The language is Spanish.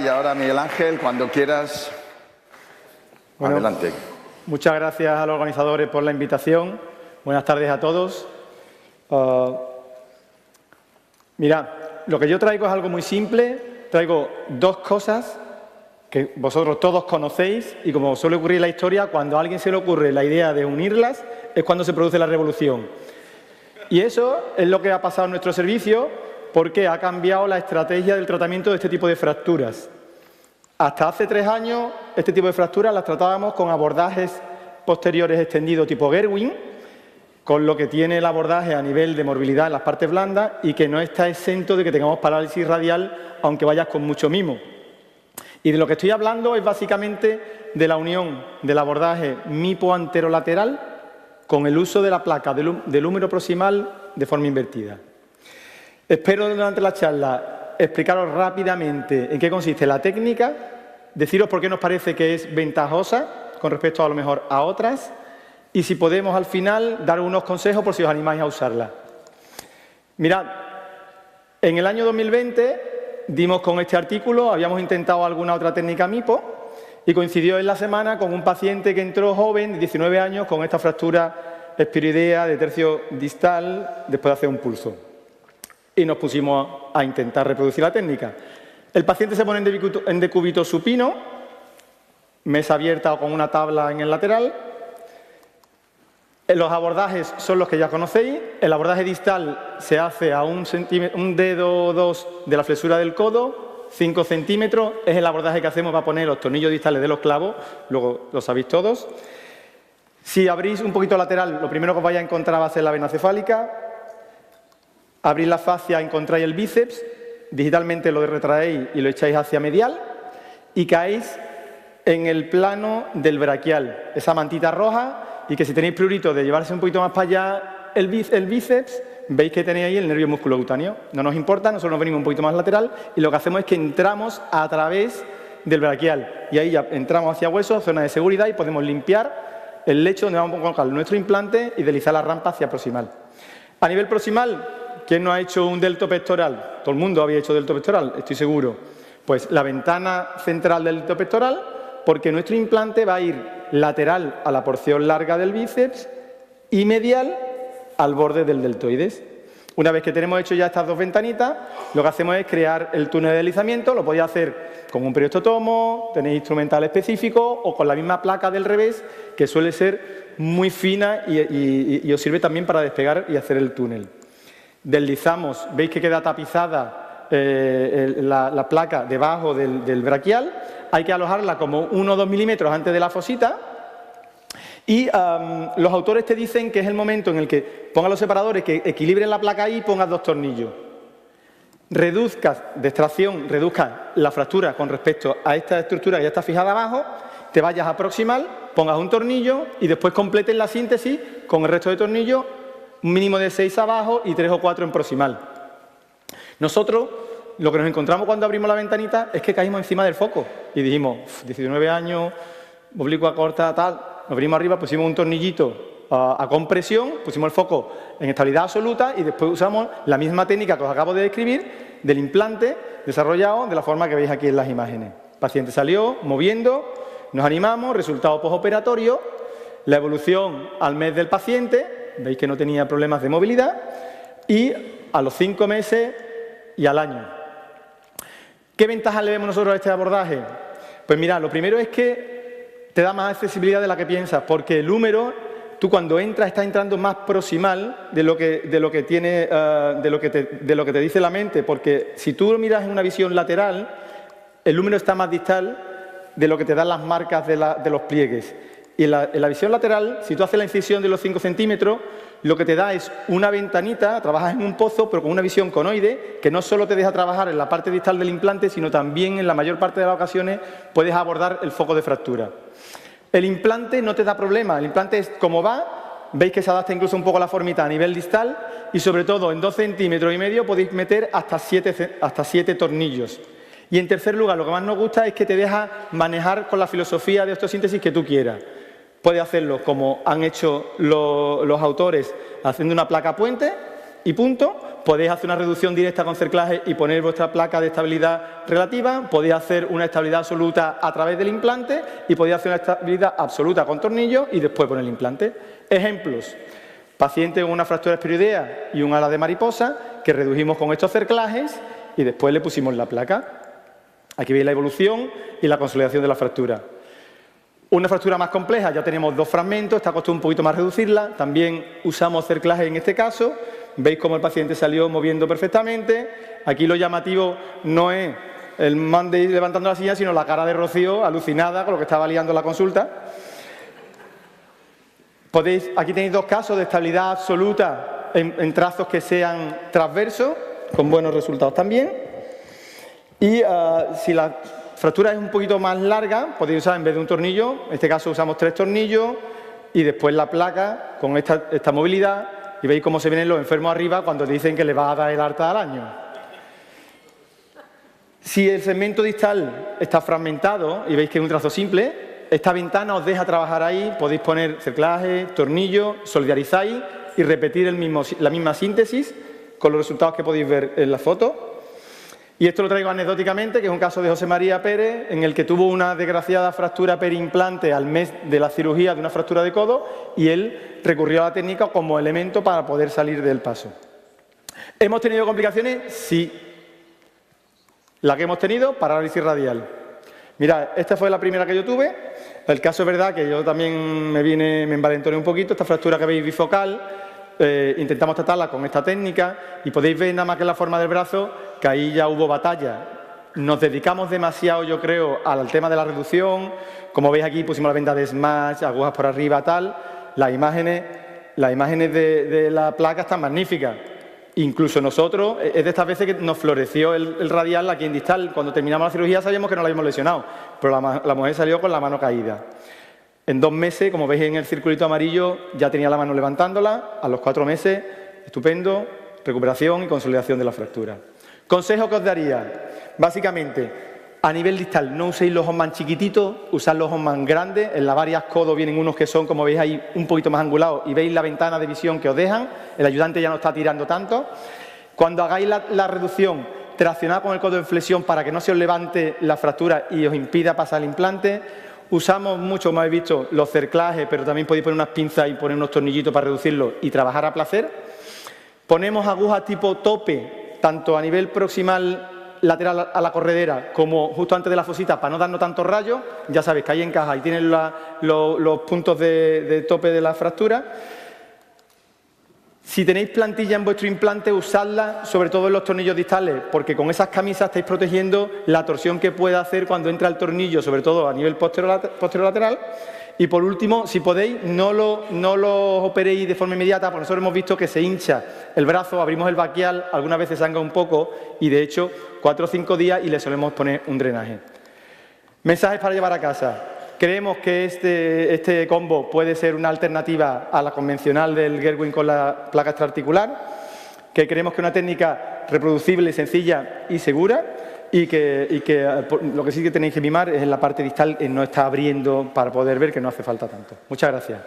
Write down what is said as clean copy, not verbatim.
ahora, Miguel Ángel, cuando quieras, bueno, adelante. Muchas gracias a los organizadores por la invitación. Buenas tardes a todos. Mirad, lo que yo traigo es algo muy simple. Traigo dos cosas que vosotros todos conocéis y, como suele ocurrir en la historia, cuando a alguien se le ocurre la idea de unirlas es cuando se produce la revolución. Y eso es lo que ha pasado en nuestro servicio, porque ha cambiado la estrategia del tratamiento de este tipo de fracturas. Hasta hace 3 años, este tipo de fracturas las tratábamos con abordajes posteriores extendidos tipo Gerwin, con lo que tiene el abordaje a nivel de morbilidad en las partes blandas y que no está exento de que tengamos parálisis radial, aunque vayas con mucho mimo. Y de lo que estoy hablando es básicamente de la unión del abordaje mipo-anterolateral con el uso de la placa del húmero proximal de forma invertida. Espero durante la charla explicaros rápidamente en qué consiste la técnica, deciros por qué nos parece que es ventajosa con respecto a lo mejor a otras y si podemos al final dar unos consejos por si os animáis a usarla. Mirad, en el año 2020 dimos con este artículo, habíamos intentado alguna otra técnica MIPO y coincidió en la semana con un paciente que entró joven, de 19 años, con esta fractura espiroidea de tercio distal después de hacer un pulso. Y nos pusimos a intentar reproducir la técnica. El paciente se pone en decúbito supino, mesa abierta o con una tabla en el lateral. Los abordajes son los que ya conocéis. El abordaje distal se hace a un dedo o dos de la flexura del codo, 5 centímetros. Es el abordaje que hacemos para poner los tornillos distales de los clavos, luego lo sabéis todos. Si abrís un poquito lateral, lo primero que os vais a encontrar va a ser la vena cefálica. Abrís la fascia, encontráis el bíceps, digitalmente lo retraéis y lo echáis hacia medial y caéis en el plano del braquial, esa mantita roja, y que si tenéis prurito de llevarse un poquito más para allá el bíceps, veis que tenéis ahí el nervio musculocutáneo. No nos importa, nosotros nos venimos un poquito más lateral y lo que hacemos es que entramos a través del braquial y ahí ya entramos hacia hueso, zona de seguridad, y podemos limpiar el lecho donde vamos a colocar nuestro implante y deslizar la rampa hacia proximal. A nivel proximal, ¿quién no ha hecho un delto pectoral? Todo el mundo había hecho delto pectoral, estoy seguro. Pues la ventana central del delto pectoral, porque nuestro implante va a ir lateral a la porción larga del bíceps y medial al borde del deltoides. Una vez que tenemos hecho ya estas dos ventanitas, lo que hacemos es crear el túnel de deslizamiento. Lo podéis hacer con un periostotomo, tenéis instrumental específico o con la misma placa del revés, que suele ser muy fina y os sirve también para despegar y hacer el túnel. Deslizamos, veis que queda tapizada la placa debajo del braquial. Hay que alojarla como 1 o 2 milímetros antes de la fosita y los autores te dicen que es el momento en el que pongas los separadores, que equilibren la placa ahí y pongas 2 tornillos. Reduzcas de extracción, reduzcas la fractura con respecto a esta estructura que ya está fijada abajo, te vayas a proximal, pongas un tornillo y después completen la síntesis con el resto de tornillos, un mínimo de 6 abajo y 3 o 4 en proximal. Nosotros lo que nos encontramos cuando abrimos la ventanita es que caímos encima del foco y dijimos, 19 años, oblicua corta, tal. Nos venimos arriba, pusimos un tornillito a compresión, pusimos el foco en estabilidad absoluta y después usamos la misma técnica que os acabo de describir del implante desarrollado de la forma que veis aquí en las imágenes. El paciente salió moviendo, nos animamos, resultado postoperatorio, la evolución al mes del paciente, veis que no tenía problemas de movilidad, y a los 5 meses y al año. ¿Qué ventajas le vemos nosotros a este abordaje? Pues mira, lo primero es que te da más accesibilidad de la que piensas, porque el húmero, tú cuando entras, estás entrando más proximal de lo que te dice la mente, porque si tú lo miras en una visión lateral, el húmero está más distal de lo que te dan las marcas de los pliegues. Y en la visión lateral, si tú haces la incisión de los 5 centímetros, lo que te da es una ventanita, trabajas en un pozo, pero con una visión conoide, que no solo te deja trabajar en la parte distal del implante, sino también en la mayor parte de las ocasiones puedes abordar el foco de fractura. El implante no te da problema, el implante es como va, veis que se adapta incluso un poco a la formita a nivel distal y sobre todo en 2,5 centímetros podéis meter hasta 7 tornillos. Y en tercer lugar, lo que más nos gusta es que te deja manejar con la filosofía de osteosíntesis que tú quieras. Puedes hacerlo como han hecho los autores, haciendo una placa puente, y punto. Podéis hacer una reducción directa con cerclaje y poner vuestra placa de estabilidad relativa. Podéis hacer una estabilidad absoluta a través del implante y podéis hacer una estabilidad absoluta con tornillo y después poner el implante. Ejemplos. Paciente con una fractura esporoidea y un ala de mariposa que redujimos con estos cerclajes y después le pusimos la placa. Aquí veis la evolución y la consolidación de la fractura. Una fractura más compleja, ya tenemos 2 fragmentos, esta costó un poquito más reducirla. También usamos cerclaje en este caso. Veis cómo el paciente salió moviendo perfectamente. Aquí lo llamativo no es el man de ir levantando la silla, sino la cara de Rocío alucinada con lo que estaba liando la consulta. Aquí tenéis 2 casos de estabilidad absoluta en trazos que sean transversos, con buenos resultados también. Y si la fractura es un poquito más larga, podéis usar en vez de un tornillo, en este caso usamos 3 tornillos y después la placa con esta movilidad. Y veis cómo se vienen los enfermos arriba cuando te dicen que le va a dar el alta al año. Si el segmento distal está fragmentado y veis que es un trazo simple, esta ventana os deja trabajar ahí, podéis poner cerclaje, tornillo, solidarizáis y repetir la misma síntesis con los resultados que podéis ver en la foto. Y esto lo traigo anecdóticamente, que es un caso de José María Pérez, en el que tuvo una desgraciada fractura periimplante al mes de la cirugía de una fractura de codo y él recurrió a la técnica como elemento para poder salir del paso. ¿Hemos tenido complicaciones? Sí. La que hemos tenido, parálisis radial. Mirad, esta fue la primera que yo tuve. El caso es verdad que yo también me envalentoné un poquito. Esta fractura que veis bifocal, intentamos tratarla con esta técnica y podéis ver nada más que la forma del brazo que ahí ya hubo batalla. Nos dedicamos demasiado, yo creo, al tema de la reducción. Como veis aquí pusimos la venda de Smash, agujas por arriba, tal. Las imágenes de la placa están magníficas. Incluso nosotros, es de estas veces que nos floreció el radial aquí en distal. Cuando terminamos la cirugía sabíamos que no la habíamos lesionado, pero la mujer salió con la mano caída. En 2 meses, como veis en el circulito amarillo, ya tenía la mano levantándola. A los 4 meses, estupendo, recuperación y consolidación de la fractura. Consejo que os daría, básicamente, a nivel distal, no uséis los Hoffman chiquititos, usad los Hoffman grandes. En la varias codos vienen unos que son, como veis ahí, un poquito más angulados y veis la ventana de visión que os dejan. El ayudante ya no está tirando tanto. Cuando hagáis la reducción, traccionad con el codo en flexión para que no se os levante la fractura y os impida pasar el implante. Usamos mucho, como habéis visto, los cerclajes, pero también podéis poner unas pinzas y poner unos tornillitos para reducirlo y trabajar a placer. Ponemos agujas tipo tope, tanto a nivel proximal lateral a la corredera como justo antes de la fosita para no darnos tantos rayos. Ya sabéis que ahí encaja y tienen los puntos de tope de la fractura. Si tenéis plantilla en vuestro implante, usadla sobre todo en los tornillos distales, porque con esas camisas estáis protegiendo la torsión que puede hacer cuando entra el tornillo, sobre todo a nivel posterolateral. Y por último, si podéis, no lo operéis de forma inmediata, porque nosotros hemos visto que se hincha el brazo, abrimos el baquial, algunas veces sangra un poco y de hecho 4 o 5 días y le solemos poner un drenaje. Mensajes para llevar a casa. Creemos que este combo puede ser una alternativa a la convencional del Gerwin con la placa extraarticular, que creemos que es una técnica reproducible, sencilla y segura, y que lo que sí que tenéis que mimar es en la parte distal, en no estar abriendo para poder ver que no hace falta tanto. Muchas gracias.